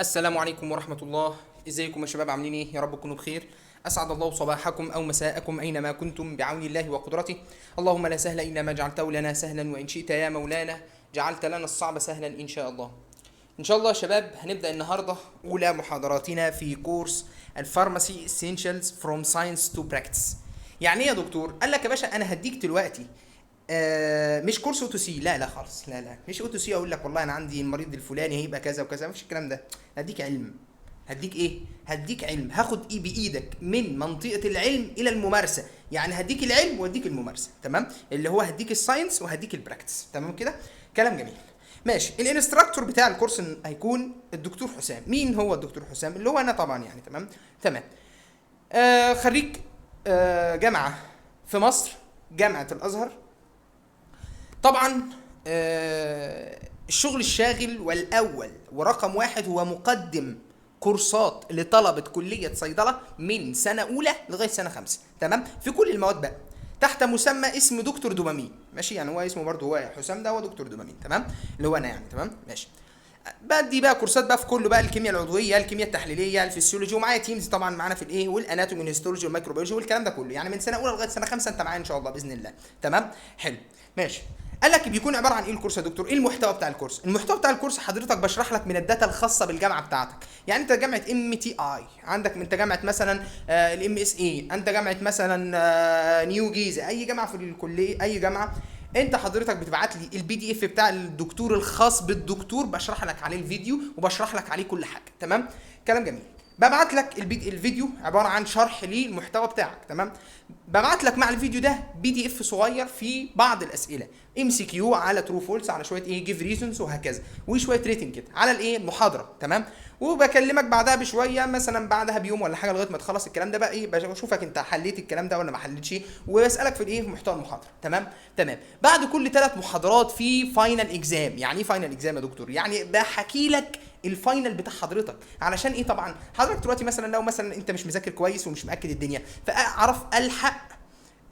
السلام عليكم ورحمة الله. ازيكم يا شباب؟ عاملين ايه؟ يا رب تكونوا بخير. اسعد الله صباحكم او مساءكم اينما كنتم بعون الله وقدرته. اللهم لا سهل الا ما جعلته لنا سهلا، وان شئت يا مولانا جعلت لنا الصعب سهلا ان شاء الله. ان شاء الله يا شباب هنبدأ النهارده اولى محاضراتنا في كورس الفارماسي اسينشالز فروم ساينس تو براكتس. يعني ايه يا دكتور؟ قال لك يا باشا انا هديك دلوقتي مش كورس او تو سي، لا خالص، لا مش او تو سي اقول لك والله انا عندي المريض الفلاني هيبقى كذا وكذا، مفيش الكلام ده. هديك علم. هديك ايه؟ هديك علم، هاخد ايه بايدك من منطقه العلم الى الممارسه. يعني هديك العلم وهديك الممارسه، تمام؟ اللي هو هديك الساينس وهديك البراكتس، تمام كده؟ كلام جميل. ماشي. الانستراكتور بتاع الكورس هيكون الدكتور حسام. مين هو الدكتور حسام؟ اللي هو انا طبعا، يعني تمام. خريج جامعه في مصر، جامعه الازهر طبعا. الشغل الشاغل والاول ورقم واحد هو مقدم كورسات لطلبة كلية صيدلة من سنة أولى لغاية سنة 5، تمام؟ في كل المواد بقى تحت مسمى اسم دكتور دوبامين، ماشي؟ يعني هو اسمه برضه هو حسام ده هو دكتور دوبامين، تمام؟ اللي هو أنا يعني، تمام؟ ماشي. بدي بقى كورسات بقى في كله بقى، الكيمياء العضويه، الكيمياء التحليليه، الفسيولوجي، ومعايا تيمز طبعا معانا في الايه والاناتومي والهيستولوجي والميكروبيولوجي والكلام ده كله. يعني من سنه اولى لغايه سنه 5 انت معايا ان شاء الله باذن الله، تمام؟ حلو. ماشي. قال لك بيكون عباره عن ايه الكورس يا دكتور؟ ايه المحتوى بتاع الكورس؟ المحتوى بتاع الكورس حضرتك بشرح لك من الداتا الخاصه بالجامعه بتاعتك. يعني انت جامعه ام تي اي عندك، انت جامعه مثلا الام اس اي، انت جامعه مثلا نيو جيزه، اي جامعه في الكليه، اي جامعه، انت حضرتك بتبعت لي البي دي اف بتاع الدكتور الخاص بالدكتور، بشرح لك عليه الفيديو وبشرح لك عليه كل حاجه، تمام؟ كلام جميل. ببعت لك الفيديو عباره عن شرح للمحتوى بتاعك، تمام؟ ببعت لك مع الفيديو ده بي دي اف صغير فيه بعض الاسئله ام سي كيو على ترو فولس، على شويه ايه جيف ريزونز وهكذا، وشويه ريتنج كده على الايه المحاضره، تمام؟ وبكلمك بعدها بشويه، مثلا بعدها بيوم ولا حاجه، لغايه ما تخلص الكلام ده بقى ايه، بشوفك انت حليت الكلام ده ولا ما حليتش، واسالك في الايه في محتوى المحاضره، تمام. بعد كل 3 محاضرات في فاينل اكزام. يعني ايه فاينل اكزام يا دكتور؟ يعني بحكي لك الفاينل بتاع حضرتك. علشان ايه؟ طبعا حضرتك دلوقتي مثلا لو مثلا انت مش مذاكر كويس ومش مأكد الدنيا، فاعرف الحق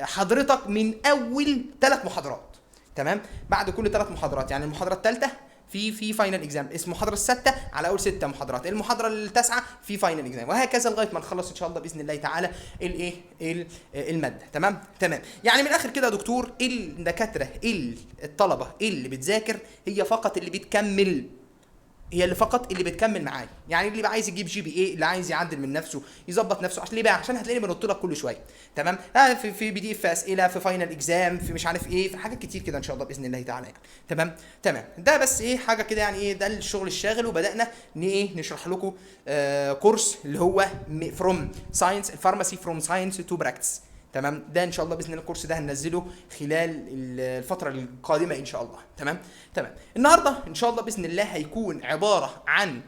حضرتك من اول 3 محاضرات، تمام؟ بعد كل 3 محاضرات، يعني المحاضره الثالثه في فاينل اكزام، اسم المحاضره السادسه على اول 6 محاضرات، المحاضره التاسعه في فاينل اكزام، وهكذا لغايه ما نخلص ان شاء الله باذن الله تعالى الايه الماده، تمام. يعني من الاخر كده يا دكتور، الدكاتره الطلبه اللي بتذاكر هي فقط اللي بتكمل، هي اللي فقط اللي بتكمل معايا. يعني اللي بقى عايز يجيب جي بي ايه، اللي عايز يعدل من نفسه يظبط نفسه، عشان ليه بقى؟ عشان هتلاقيني بنط لك كل شويه، تمام؟ في بي دي اف اسئله، في فاينل اكزام، في مش عارف ايه، في حاجات كتير كده ان شاء الله باذن الله تعالى يعني. تمام. ده بس ايه حاجه كده، يعني ايه ده الشغل الشاغل. وبدانا نشرح لكم كورس اللي هو فروم ساينس الفارماسي فروم ساينس تو براكتس، تمام؟ ده ان شاء الله باذن الله الكورس ده هننزله خلال الفتره القادمه ان شاء الله، تمام. النهارده ان شاء الله باذن الله هيكون عباره عن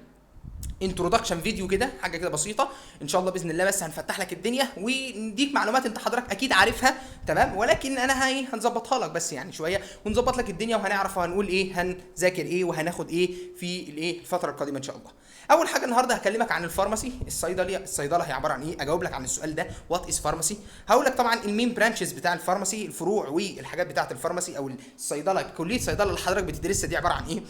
انترودكشن فيديو كده، حاجه كده بسيطه ان شاء الله باذن الله، بس هنفتح لك الدنيا ونديك معلومات انت حضرتك اكيد عارفها، تمام؟ ولكن انا هنظبطها لك بس يعني شويه، ونظبط لك الدنيا، وهنعرف هنقول ايه، هنذاكر ايه، وهناخد ايه في الايه الفتره القادمه ان شاء الله. اول حاجه النهارده هكلمك عن الفارماسي، الصيدله هي عباره عن ايه، اجاوب لك عن السؤال ده، وات از فارماسي. هقول لك طبعا المين برانشز بتاع الفارماسي، الفروع والحاجات بتاعه الفارماسي او الصيدله، كليه صيدله اللي حضرتك بتدرسها دي عباره عن ايه.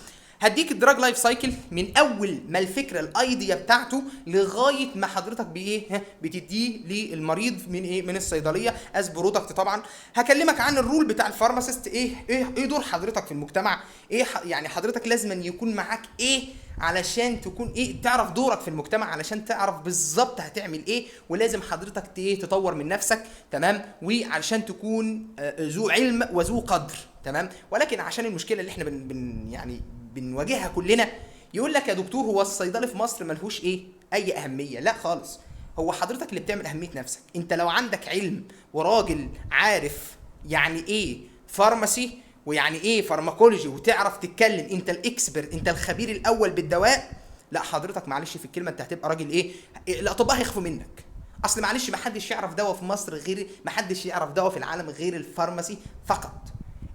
هديك الدراج لايف سايكل من اول ما الفكره الايديا بتاعته لغايه ما حضرتك بايه بتديه للمريض من ايه من الصيدليه از برودكت. طبعا هكلمك عن الرول بتاع الفارماسيست، ايه دور حضرتك في المجتمع، ايه يعني حضرتك لازم أن يكون معاك ايه علشان تكون ايه تعرف دورك في المجتمع، علشان تعرف بالظبط هتعمل ايه، ولازم حضرتك تطور من نفسك، تمام؟ وعلشان تكون ذو علم وذو قدر، تمام؟ ولكن عشان المشكله اللي احنا يعني بنواجهها كلنا، يقول لك يا دكتور هو الصيدلي في مصر ملهوش ايه اي اهميه. لا خالص، هو حضرتك اللي بتعمل اهميه نفسك. انت لو عندك علم وراجل عارف يعني ايه فارماسي ويعني ايه فارماكولوجي، وتعرف تتكلم، انت الاكسبرت، انت الخبير الاول بالدواء، لا حضرتك معلش في الكلمه انت هتبقى راجل ايه، الاطباء هيخافوا منك. اصل معلش ما حدش يعرف دواء في مصر غير، ما حدش يعرف دواء في العالم غير الفارماسي فقط.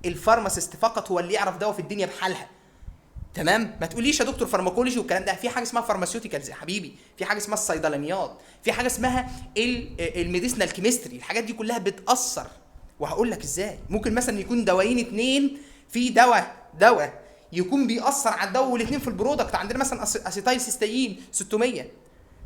الفارماسيست فقط هو اللي يعرف دواء في الدنيا بحالها، تمام؟ ما تقوليش يا دكتور فارماكولوجي والكلام ده، في حاجه اسمها فارماسيوتيكالز يا حبيبي، في حاجه اسمها الصيدلانيات، في حاجه اسمها الميديسنال كيمستري، الحاجات دي كلها بتاثر. وهقول لك ازاي. ممكن مثلا يكون دوايين 2، في دواء يكون بيأثر على الدواء والاثنين في البرودكت. عندنا مثلا اسيتايل سيستين 600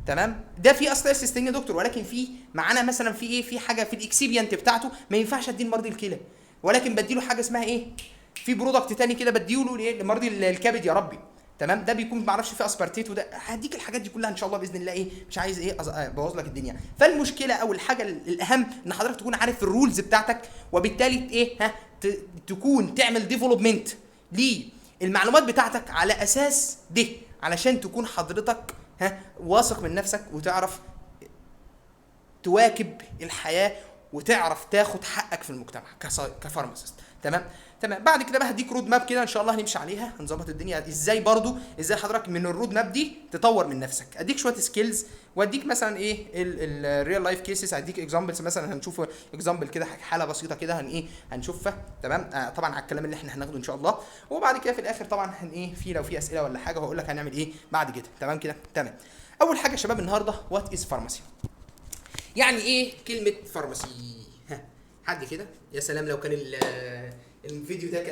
تمام، ده في اسيتايل سيستين يا دكتور، ولكن في معانا مثلا في ايه، في حاجه في الاكسبيانت بتاعته ما ينفعش اديه لمرضى الكلى، ولكن بديله حاجه اسمها ايه، في برودكت تاني كده بديله لمرضى الكبد يا ربي تمام، ده بيكون ما اعرفش فيه اسبارتيت، وده هديك الحاجات دي كلها ان شاء الله باذن الله ايه، مش عايز ايه ابوظ لك الدنيا. فالمشكله او الحاجه الاهم ان حضرتك تكون عارف الرولز بتاعتك، وبالتالي ايه تكون تعمل ديفلوبمنت للمعلومات بتاعتك على اساس ده، علشان تكون حضرتك واثق من نفسك وتعرف تواكب الحياه وتعرف تاخد حقك في المجتمع كفارماسيست. تمام. بعد كده بقى هديك رود ماب كده ان شاء الله هنمشي عليها، هنظبط الدنيا ازاي، برضو ازاي حضرتك من الرود ماب دي تطور من نفسك. اديك شويه سكيلز، واديك مثلا ايه الريال لايف كيسز، هديك اكزامبلز، مثلا هنشوف اكزامبل كده حاله بسيطه كده هنشوفها تمام. طبعا على الكلام اللي احنا هناخده ان شاء الله، وبعد كده في الاخر طبعا في لو في اسئله ولا حاجه هقول لك هنعمل ايه بعد كده. تمام كده تمام. اول حاجه يا شباب النهارده، وات از فارماسي، يعني ايه كلمه فارماسي؟ حد كده يا سلام لو كان الفيديو ده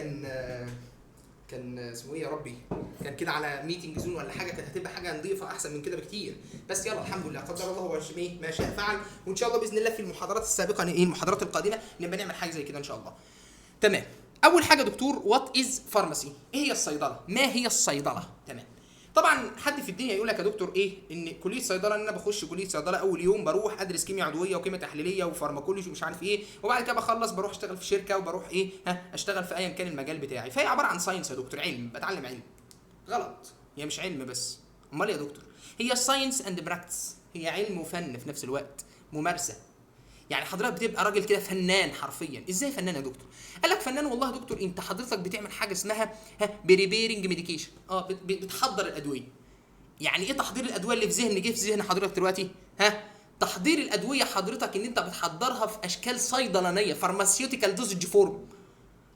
كان اسمه ايه يا ربي، كان كده على ميتنج زون ولا حاجه، كانت هتبقى حاجه نظيفه احسن من كده بكتير. بس يلا الحمد لله، قدر الله هو ما شاء فعل، وان شاء الله باذن الله في المحاضرات السابقه المحاضرات القادمه نبقى نعمل حاجه زي كده ان شاء الله. تمام. اول حاجه دكتور، وات از فارماسي، ايه هي الصيدله؟ ما هي الصيدله؟ تمام. طبعا حد في الدنيا يقول لك يا دكتور ايه، ان كليه صيدله، ان انا بخش كليه صيدله اول يوم بروح ادرس كيمياء عضويه وكيمياء تحليليه وفارماكولوجي ومش عارف ايه، وبعد كده بخلص بروح اشتغل في شركه وبروح ايه اشتغل في ايا كان المجال بتاعي. فهي عباره عن ساينس يا دكتور، علم، بتعلم علم. غلط، هي مش علم بس، امال يا دكتور؟ هي ساينس اند براكتس، هي علم وفن في نفس الوقت، ممارسه. يعني حضرتك بتبقى راجل كده فنان حرفيا. ازاي فنان يا دكتور؟ قال لك فنان والله يا دكتور انت حضرتك بتعمل حاجه اسمها بريبيرنج ميديكيشن، بتحضر الادويه. يعني ايه تحضير الادويه اللي جه في ذهن حضرتك دلوقتي؟ تحضير الادويه حضرتك ان انت بتحضرها في اشكال صيدلانيه، فارماسيوتيكال دوزج فورم.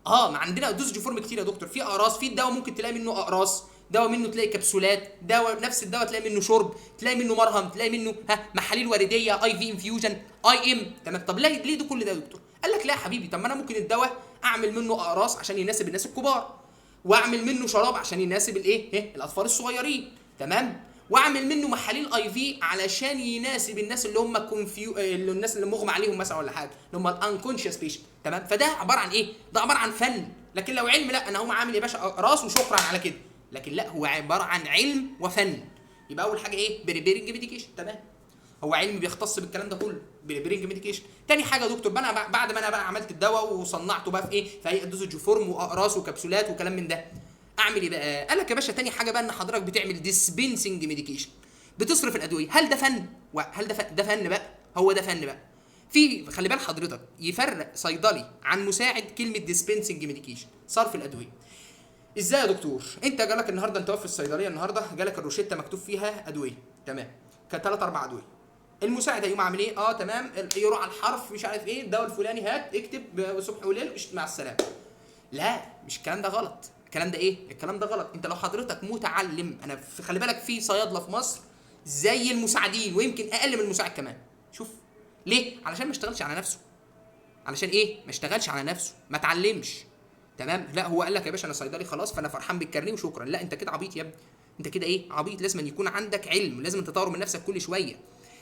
ما عندنا دوزج فورم كتير يا دكتور، في اقراص، في الدواء ممكن تلاقي منه اقراص، دواء منه تلاقي كبسولات، دواء نفس الدواء تلاقي منه شرب، تلاقي منه مرهم، تلاقي منه محاليل ورديه، اي في انفيوجن، اي ام. تمام. طب ليه ده كل ده يا دكتور؟ قال لك لا يا حبيبي، طب ما انا ممكن الدواء اعمل منه اقراص عشان يناسب الناس الكبار، واعمل منه شراب عشان يناسب الاطفال الصغيرين. تمام. واعمل منه محاليل اي في علشان يناسب الناس اللي هم الناس اللي مغمى عليهم مثلا ولا حاجه، اللي هم الانكونشس بيشنت. تمام. فده عباره عن ايه؟ ده عباره عن فن. لكن لو علم، لا انا هقوم عامل يا باشا راس وشكرا على كده. لكن لا، هو عباره عن علم وفن. يبقى اول حاجه ايه؟ بريبيرنج ميديكيشن. تمام. هو علم بيختص بالكلام ده كله، بريبيرنج ميديكيشن. تاني حاجه يا دكتور، بعد ما انا بقى عملت الدواء وصنعته بقى في في هيئه دوزج فورم واقراص وكبسولات وكلام من ده، اعمل ايه بقى؟ قال لك يا باشا تاني حاجه بقى ان حضرتك بتعمل ديسبنسنج ميديكيشن، بتصرف الادويه. هل ده فن؟ هل ده فن بقى؟ هو ده فن بقى. خلي بال حضرتك، يفرق صيدلي عن مساعد كلمه ديسبنسنج ميديكيشن، صرف الادويه. ازاي يا دكتور؟ انت جالك النهارده، انت واقف في الصيدليه النهارده، جالك الروشته مكتوب فيها ادويه. تمام. كانت 3 4 ادويه. المساعد هيقوم عامل ايه؟ تمام، يروح على الحرف مش عارف ايه، الدواء الفلاني هات اكتب صبح وليل مع السلامه. لا، مش الكلام ده غلط. الكلام ده الكلام ده غلط. انت لو حضرتك متعلم، انا خلي بالك في صيادله في مصر زي المساعدين ويمكن اقل من المساعد كمان. شوف ليه؟ علشان ما اشتغلش على نفسه. علشان ما اشتغلش على نفسه، ما اتعلمش. تمام. لا، هو قال لك يا باشا انا صيدلي خلاص فانا فرحان بالكارنيه وشكرا. لا، انت كده عبيط يا ابني. انت كده عبيط. لازم يكون عندك علم، لازم تطور من نفسك كل شويه،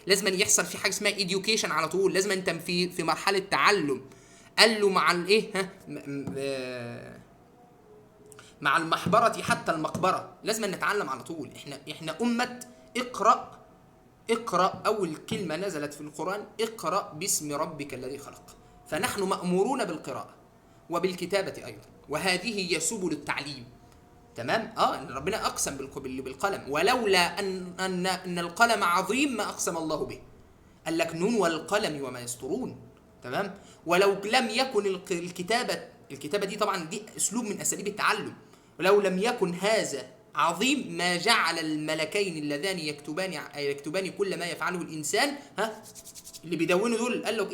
لازم يحصل في حاجه اسمها education على طول، لازم انت في مرحله تعلم. قال له مع مع المحبرة حتى المقبرة، لازم نتعلم على طول. احنا أمة اقرأ. أول كلمة نزلت في القرآن اقرأ باسم ربك الذي خلق. فنحن مأمورون بالقراءة وبالكتابة أيضا، وهذه هي سبل التعليم. تمام. ربنا أقسم بالقلم، ولولا أن القلم عظيم ما أقسم الله به. قال لك نون والقلم وما يسطرون. تمام. ولو لم يكن الكتابة دي طبعا دي أسلوب من أساليب التعلم، ولو لم يكن هذا عظيم ما جعل الملكين اللذان يكتبان كل ما يفعله الإنسان. اللي بيدونوا دول قال لك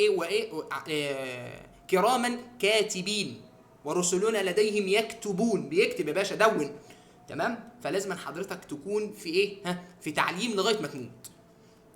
كراما كاتبين ورسلنا لديهم يكتبون. بيكتب يا باشا، دون. تمام. فلازم حضرتك تكون في في تعليم لغايه ما تموت.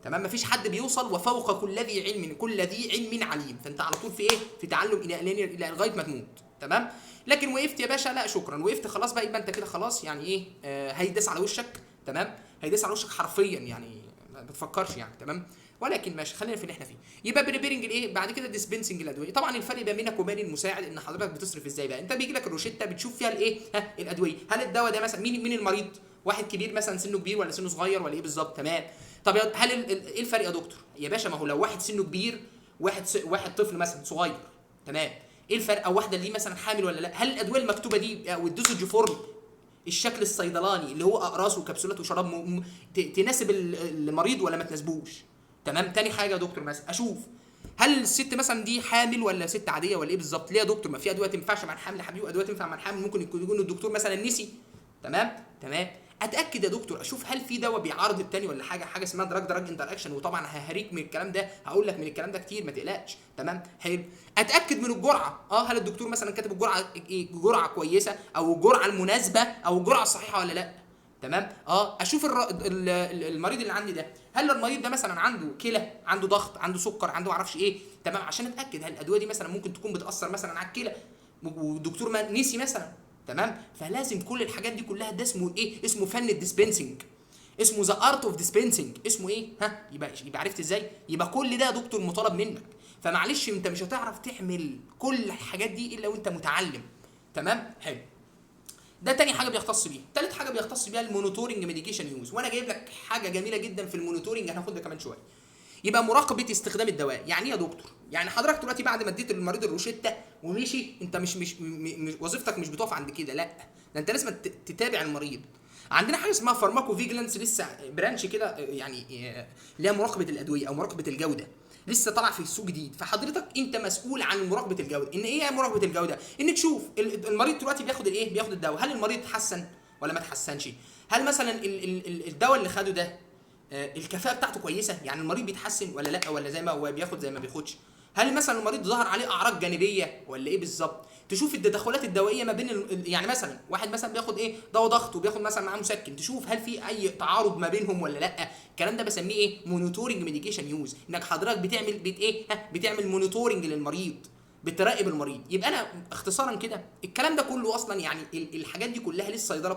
تمام. مفيش حد بيوصل وفوق كل ذي علم عليم. فانت على طول في تعلم الى لغايه ما تموت. تمام. لكن وقفت يا باشا، لا شكرا، وقفت خلاص بقى، يبقى انت كده خلاص يعني ايه، هيداس على وشك. تمام، هيداس على وشك حرفيا يعني، ما بتفكرش يعني. تمام، ولكن ماشي، خلينا في اللي احنا فيه. يبقى بريبيرنج الايه بعد كده، ديسبنسنج الادويه. طبعا الفرق بين بينك وبين المساعد ان حضرتك بتصرف ازاي بقى. انت بيجي لك الروشته بتشوف فيها الايه، الادويه، هل الدواء ده مثلا مين المريض، واحد كبير مثلا سنه كبير ولا سنه صغير ولا ايه بالظبط. تمام. طب هل ايه الفرق يا دكتور يا باشا؟ ما هو لو واحد سنه كبير، واحد طفل مثلا صغير، تمام، ايه الفرق؟ او واحده اللي مثلا حامل ولا لا، هل الادويه المكتوبه دي او الدوسج فورم، الشكل الصيدلاني اللي هو اقراص وكبسولات وشراب تناسب المريض ولا ما تناسبوش. تمام. تاني حاجه يا دكتور مثلا اشوف هل الست مثلا دي حامل ولا ست عاديه ولا ايه بالظبط. ليه يا دكتور؟ ما في ادويه تنفعش مع الحمل يا حبيبي، وادويه تنفع مع الحمل، ممكن يكون الدكتور مثلا نسي. تمام. اتاكد يا دكتور، اشوف هل في دواء بيعارض التاني ولا حاجه اسمها دراج انتر اكشن. وطبعا ههريك من الكلام ده، هقول لك من الكلام ده كتير، ما تقلقش. تمام، حلو. اتاكد من الجرعه، هل الدكتور مثلا كاتب الجرعه جرعه كويسه، او الجرعه المناسبه، او الجرعه الصحيحه ولا لا. تمام. اشوف المريض اللي عندي ده، هل المريض ده مثلا عنده كلى، عنده ضغط، عنده سكر، عنده معرفش ايه. تمام، عشان اتاكد هل الادويه دي مثلا ممكن تكون بتاثر مثلا على الكلى والدكتور ما نسي مثلا. تمام. فلازم كل الحاجات دي كلها، ده اسمه ايه؟ اسمه فن الديسبنسنج، اسمه ذا ارت اوف ديسبنسنج. اسمه ايه؟ يبقى عرفت ازاي؟ يبقى كل ده يا دكتور مطالب منك. فمعلش انت مش هتعرف تعمل كل الحاجات دي الا وانت متعلم. تمام، حلو. ده تاني حاجه بيختص بيها. تالت حاجه بيختص بيها المونيتورنج ميديكيشن يوز، وانا جايب لك حاجه جميله جدا في المونيتورنج، هناخدها كمان شويه. يبقى مراقبه استخدام الدواء. يعني ايه يا دكتور؟ يعني حضرتك دلوقتي بعد ما اديت للمريض الروشته ومشي، انت مش وظيفتك مش بتقف عند كده، لا، ده انت لازم تتابع المريض. عندنا حاجه اسمها فارماكو فيجيلانس، لسه برانش كده يعني، اللي هي مراقبه الادويه او مراقبه الجوده، لسه طالع في السوق جديد. فحضرتك انت مسؤول عن مراقبه الجوده. ان ايه مراقبه الجوده؟ ان تشوف المريض دلوقتي بياخد الايه، بياخد الدواء، هل المريض اتحسن ولا ما اتحسنش؟ هل مثلا الدواء اللي خده ده الكفاءه بتاعته كويسه، يعني المريض بيتحسن ولا لا، ولا زي ما هو بياخد زي ما بياخدش؟ هل مثلا المريض ظهر عليه اعراض جانبيه ولا ايه بالظبط؟ تشوف التدخلات الدوائيه ما بين يعني مثلا واحد مثلا بياخد ايه دواء ضغط وبياخد مثلا معاه مسكن، تشوف هل في اي تعارض ما بينهم ولا لا. الكلام ده بسميه ايه؟ مونيتورنج ميديكيشن يوز، انك حضرتك بتعمل مونيتورنج للمريض، بتراقب المريض. يبقى انا اختصارا كده الكلام ده كله اصلا يعني الحاجات دي كلها لسه الصيدله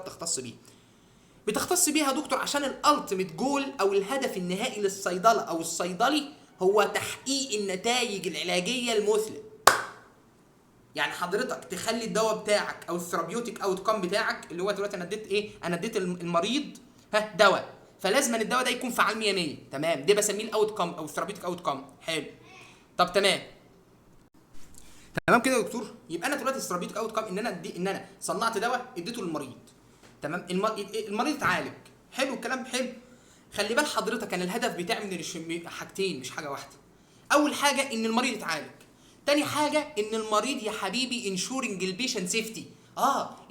بتختص بيها يا دكتور، عشان الالتيميت جول او الهدف النهائي للصيدله او الصيدلي هو تحقيق النتائج العلاجيه المثلى. يعني حضرتك تخلي الدواء بتاعك او الثيرابيوتيك اوت كام بتاعك، اللي هو دلوقتي انا اديت المريض دواء، فلازم الدواء ده يكون فعال 100%. تمام، ده بسميه الاوت كام او الثيرابيوتيك اوت كام. حلو. طب تمام كده يا دكتور. يبقى انا دلوقتي الثيرابيوتيك اوت كام ان انا صنعت دواء اديته للمريض. تمام، المريض اتعالج. حلو الكلام، حلو. خلي بال حضرتك، انا الهدف بتاعي من حاجتين مش حاجه واحده. اول حاجه ان المريض يتعالج، تاني حاجه ان المريض يا حبيبي انشورنج البيشنت سيفتي،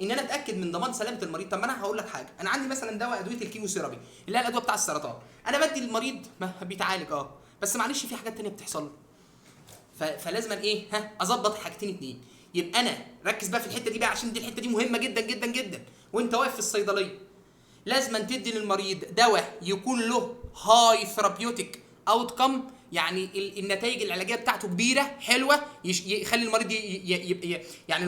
ان انا اتاكد من ضمان سلامه المريض. طب ما انا هقول لك حاجه، انا عندي مثلا دواء ادويه الكيموثيرابي اللي هي الادويه بتاع السرطان، انا بدي للمريض ما بيتعالج بس معلش في حاجات تانية بتحصل له، فلازم ايه اظبط حاجتين اتنين. يبقى انا ركز بقى في الحته دي بقى، عشان دي الحته دي مهمه جدا جدا جدا. وانت واقف في الصيدليه لازم تدي للمريض دواء يكون له هاي ثيرابيوتيك اوت كم، يعني النتائج العلاجيه بتاعته كبيره حلوه، يخلي المريض يعني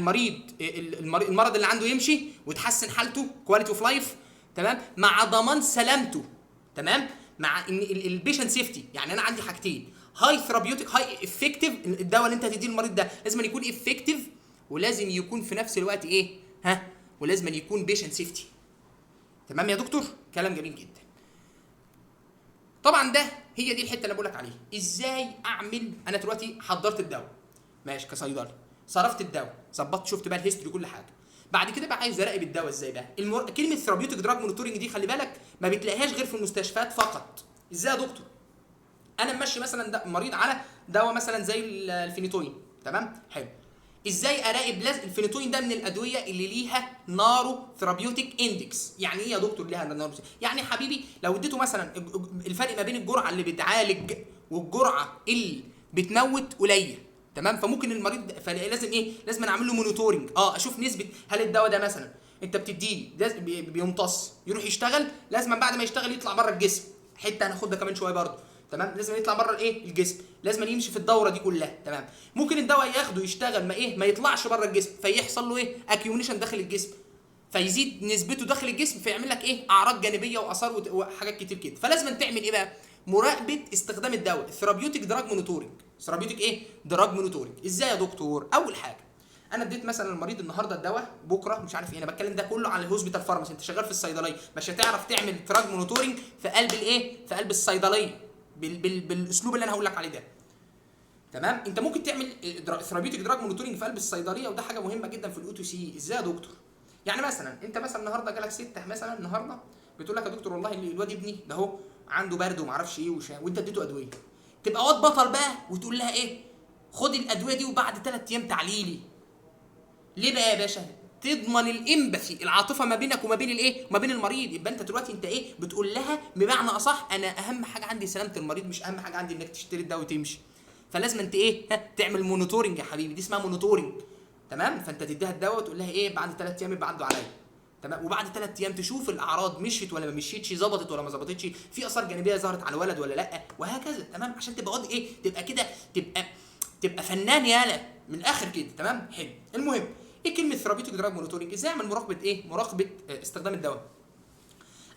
المرض اللي عنده يمشي وتحسن حالته كواليتي اوف لايف. تمام، مع ضمان سلامته. تمام، مع ان البيشنت سيفتي. يعني انا عندي حاجتين، هاي ثيرابيوتيك هاي افكتيف، الدواء اللي انت هتديه للمريض ده لازم يكون افكتيف، ولازم يكون في نفس الوقت ايه ولازم يكون بيشنت سيفتي. تمام يا دكتور، كلام جميل جدا. طبعا هي دي الحته اللي بقول لك عليها. ازاي اعمل؟ انا دلوقتي حضرت الدواء ماشي كصيدلي، صرفت الدواء، ظبطت، شفت بقى الهيستوري كل حاجه. بعد كده بقى عايز اراقب الدواء ازاي بقى. كلمه ثيرابيوتيك دراج مونيتورنج دي خلي بالك ما بتلاقيهاش غير في المستشفيات فقط. ازاي يا دكتور؟ انا ماشي مثلا مريض على دواء مثلا زي الفينيتوين. تمام، حلو. ازاي اراقب؟ لازم الفينيتوين ده من الادويه اللي ليها نارو ثيرابيوتيك اندكس. يعني ايه يا دكتور ليها نارو؟ يعني حبيبي لو اديته مثلا الفرق ما بين الجرعه اللي بتعالج والجرعه اللي بتموت قليل. تمام، فممكن المريض فلازم لازم اعمل له مونيتورنج، اشوف نسبه هل الدواء ده مثلا انت بتديه بيمتص يروح يشتغل، لازم بعد ما يشتغل يطلع بره الجسم. حته هناخدها كمان شويه برضه. تمام، لازم يطلع بره الايه الجسم، لازم يمشي في الدوره دي كلها. تمام، ممكن الدواء ياخده يشتغل ما يطلعش بره الجسم، فيحصل له ايه اكيوميشن داخل الجسم، فيزيد نسبته داخل الجسم، فيعمل لك ايه اعراض جانبيه واثار وحاجات كتير كده. فلازم تعمل ايه بقى؟ مراقبه استخدام الدواء، ثيرابيوتيك دراج مونيتورنج. ثيرابيوتيك ايه دراج مونيتورنج. ازاي يا دكتور؟ اول حاجه انا اديت مثلا المريض النهارده الدواء، بكره مش عارف ايه، انا بتكلم ده كله على الهوسبيتال فارماسي، انت شغال في الصيدليه مش هتعرف تعمل دراج مونيتورنج في قلب الايه في قلب الصيدليه بالاسلوب اللي انا هقول لك عليه ده. تمام، انت ممكن تعمل ثيرابيوتيك دراج مونيتورنج في قلب الصيدليه، وده حاجه مهمه جدا في الاو تو سي. ازاي يا دكتور؟ يعني مثلا انت مثلا النهارده جالك سته مثلا النهارده بتقول لك يا دكتور والله الواد ابني ده اهو عنده برد وما اعرفش ايه وانت اديته ادويه، تبقى واد بطل بقى وتقول لها ايه خدي الادويه دي وبعد 3 ايام تعليلي. ليه بقى يا باشا؟ تضمن الامباثي، العاطفه ما بينك وما بين الايه وما بين المريض. يبقى انت دلوقتي انت ايه بتقول لها بمعنى اصح انا اهم حاجه عندي سلامه المريض، مش اهم حاجه عندي انك تشتري الدواء وتمشي. فلازم انت ايه تعمل مونيتورنج يا حبيبي، دي اسمها مونيتورنج. تمام، فانت تديها الدواء وتقول لها ايه بعد 3 ايام يبقى عنده عليا. تمام، وبعد 3 ايام تشوف الاعراض مشيت ولا ما مشيتش، ظبطت ولا ما ظبطتش، في اثار جانبيه ظهرت على الولد ولا لا، وهكذا. تمام، عشان تبقى واد ايه تبقى كده تبقى فنان يالا من الاخر كده. تمام، حلو. المهم ايه كلمه ثيرابيوتيك دراج مونيتورنج؟ ازاي اعمل مراقبه ايه مراقبه استخدام الدواء؟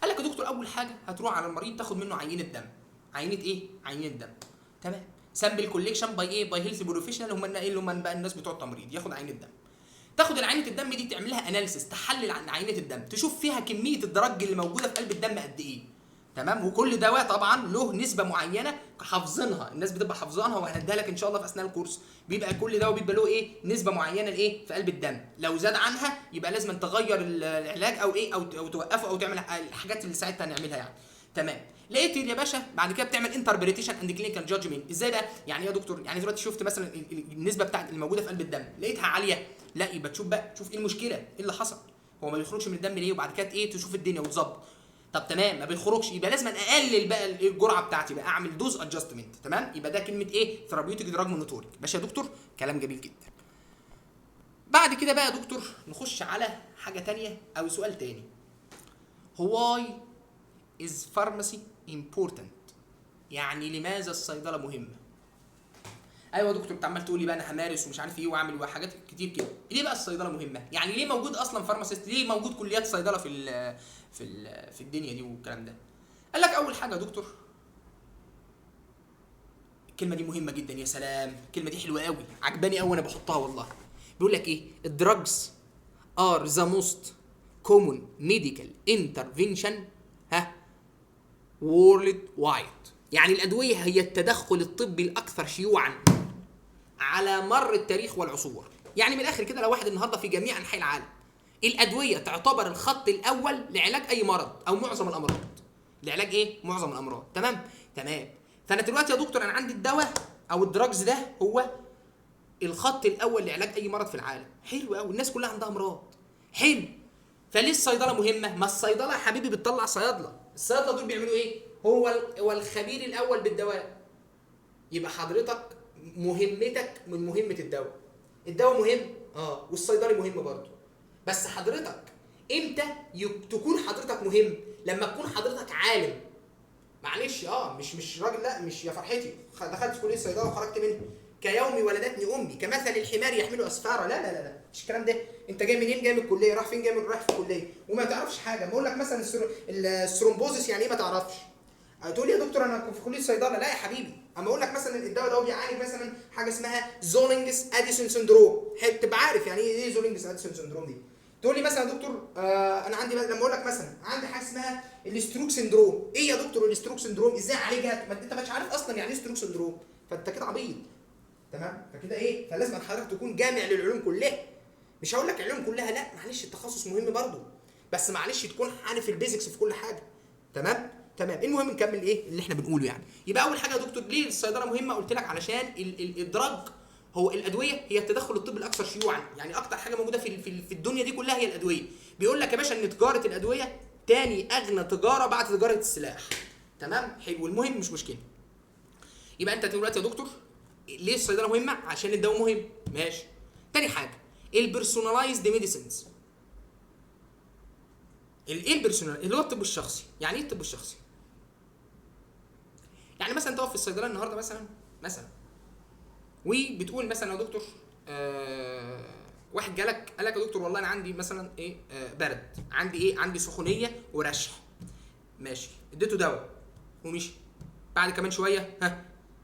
قال لك يا دكتور اول حاجه هتروح على المريض تاخد منه عينه دم. عينه ايه عينه دم. تمام، سامبل كوليكشن باي ايه باي هيلث بروفيشنال، هم ايه اللي هم بقى الناس بتوع التمريض، ياخد عينه دم. تاخد العينه الدم دي تعمل لها اناليسيس، تحلل عن عينه الدم، تشوف فيها كميه الدرج اللي موجوده في قلب الدم قد ايه. تمام، وكل دواء طبعا له نسبه معينه حافظينها، الناس بتبقى حافظانها وهنديها لك ان شاء الله في اثناء الكورس. بيبقى كل دواء بيبقى له ايه نسبه معينه لايه في قلب الدم، لو زاد عنها يبقى لازم تغير العلاج او ايه او توقفه او تعمل الحاجات اللي ساعتها هنعملها يعني. تمام، لقيت يا باشا بعد كده بتعمل انتربريتيشن اند كلينيكال جادجمنت. ازاي بقى؟ يعني يا دكتور يعني دلوقتي شفت مثلا النسبه بتاعت الموجوده في قلب الدم لقيتها عاليه، لا يبقى تشوف بقى تشوف ايه المشكله، ايه اللي حصل، هو ما بيخرجش من الدم ليه، وبعد كده ايه تشوف الدنيا وتظبط. طب تمام ما بيخرجش، يبقى لازم اقلل بقى الجرعه بتاعتي بقى، اعمل دوز ادجستمنت. تمام، يبقى ده كلمه ايه ثيرابيوتيك دراج مونيتورنج. ماشي يا دكتور، كلام جميل جدا. بعد كده بقى يا دكتور نخش على حاجه ثانيه او سؤال ثاني. Why is pharmacy important؟ يعني لماذا الصيدله مهمه؟ ايوه يا دكتور انت عمال تقول لي بقى انا همارس ومش عارف ايه واعمل وحاجات كتير كده. ليه بقى الصيدله مهمه؟ يعني ليه موجود اصلا فارماسيست؟ ليه موجود كليات صيدله في الدنيا دي والكلام ده؟ قال لك اول حاجه يا دكتور، الكلمه دي مهمه جدا. يا سلام، الكلمه دي حلوه قوي، عجباني قوي وانا بحطها والله. بيقول لك ايه؟ الدراجز ار ذا موست كومون ميديكال انترفنشن وورلد وايد. يعني الادويه هي التدخل الطبي الاكثر شيوعا على مر التاريخ والعصور. يعني من الاخر كده لو واحد النهارده في جميع انحاء العالم، الادويه تعتبر الخط الاول لعلاج اي مرض او معظم الامراض. لعلاج ايه؟ معظم الامراض. تمام؟ تمام. فانا دلوقتي يا دكتور انا عندي الدواء او الدراجز ده هو الخط الاول لعلاج اي مرض في العالم. حلو قوي، الناس كلها عندها امراض. حلو. فليه الصيدله مهمه؟ ما الصيدله يا حبيبي بتطلع صيادله، الصيادله دول بيعملوا ايه؟ هو الخبير الاول بالدواء. يبقى حضرتك مهمتك من مهمه الدواء. الدواء مهم والصيدلي مهم برضه. بس حضرتك امتى تكون حضرتك مهم؟ لما تكون حضرتك عالم. معلش مش راجل، لا مش يا فرحتي دخلت كليه الصيدله وخرجت منها كيومي ولدتني امي كمثل الحمار يحمل اسفاره. لا لا لا لا، مش الكلام ده. انت جاي منين؟ جاي من الكليه. رايح فين؟ جاي من رايح في الكليه وما تعرفش حاجه. بقول لك مثلا الثرومبوزس يعني ايه ما تعرفش؟ هتقول يا دكتور انا في كليه الصيدله. لا يا حبيبي، اما اقول لك مثلا الدواء ده بيعالج مثلا حاجه اسمها زولينجس اديسون سندروم. تبقى عارف يعني ايه زولينجس اديسون سندروم دي. تقول لي مثلا يا دكتور انا عندي لما اقول لك مثلا عندي حاجه اسمها الاستروك سندروم. ايه يا دكتور الاستروك سندروم؟ ازاي اعالجها؟ ما انت مش عارف اصلا يعني ايه استروك سندروم، فانت كده عبيط. تمام؟ فكده ايه؟ فلازم حضرتك تكون جامع للعلوم كلها. مش هقول لك العلوم كلها، لا معلش التخصص مهم برضه، بس معلش تكون عارف البيزكس في كل حاجه. تمام؟ تمام. المهم نكمل ايه اللي احنا بنقوله يعني. يبقى اول حاجه يا دكتور ليه الصيدله مهمه؟ قلت لك علشان الادراج هو الادويه هي التدخل الطبي الاكثر شيوعا. يعني اكتر حاجه موجوده في الدنيا دي كلها هي الادويه. بيقول لك يا باشا ان تجاره الادويه تاني اغنى تجاره بعد تجاره السلاح. تمام؟ حلو. المهم مش مشكله. يبقى انت دلوقتي يا دكتور ليه الصيدله مهمه؟ عشان الدواء مهم. ماشي. تاني حاجه البيرسوناليزد ميديسنز. ايه البيرسونال اللي هو الطب الشخصي. يعني ايه الطب الشخصي؟ يعني مثلا تقف في الصيدليه النهارده مثلا وبتقول مثلا يا دكتور واحد جالك قال لك يا دكتور والله انا عندي مثلا ايه برد، عندي ايه، عندي سخونيه ورشح. ماشي، اديته دواء ومشي. بعد كمان شويه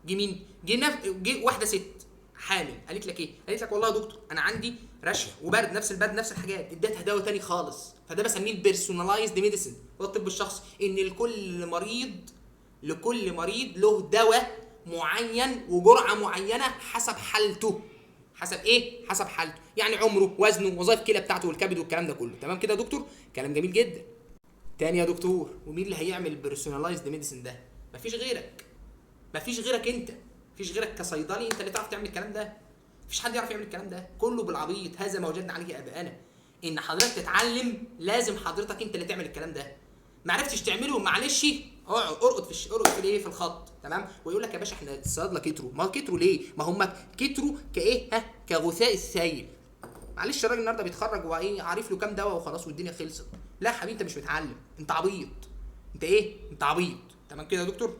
جه مين؟ جه واحده ست حامل قالت لك ايه؟ قالت لك والله يا دكتور انا عندي رشح وبرد، نفس البرد نفس الحاجات، اديتها دواء تاني خالص. فده بسميه البيرسوناليزد ميديسن، هو الطب الشخصي، ان لكل مريض له دواء معين وجرعه معينه حسب حالته. حسب ايه؟ حسب حالته، يعني عمره، وزنه، وظائف الكلى بتاعته والكبد والكلام ده كله. تمام كده يا دكتور؟ كلام جميل جدا. تاني يا دكتور، ومين اللي هيعمل البيرسوناليزد ميديسن ده؟ مفيش غيرك، مفيش غيرك انت، مفيش غيرك كصيدلي انت اللي تعرف تعمل الكلام ده. مفيش حد يعرف يعمل الكلام ده، كله بالعبيط. هذا ما وجدنا عليه اباءنا، ان حضرتك تتعلم لازم حضرتك انت اللي تعمل الكلام ده. ما عرفتش تعمله معلش ارقد في الايه، في الخط. تمام. ويقول لك يا باشا احنا الصيادله كتروا. ما كتروا ليه؟ ما هم كتروا كايه، كغثاء السيل. معلش الراجل النهارده بيتخرج وايه، عارف له كام دواء وخلاص والدنيا خلصت. لا يا حبيبي انت مش متعلم، انت عبيط. انت ايه؟ انت عبيط. تمام كده يا دكتور؟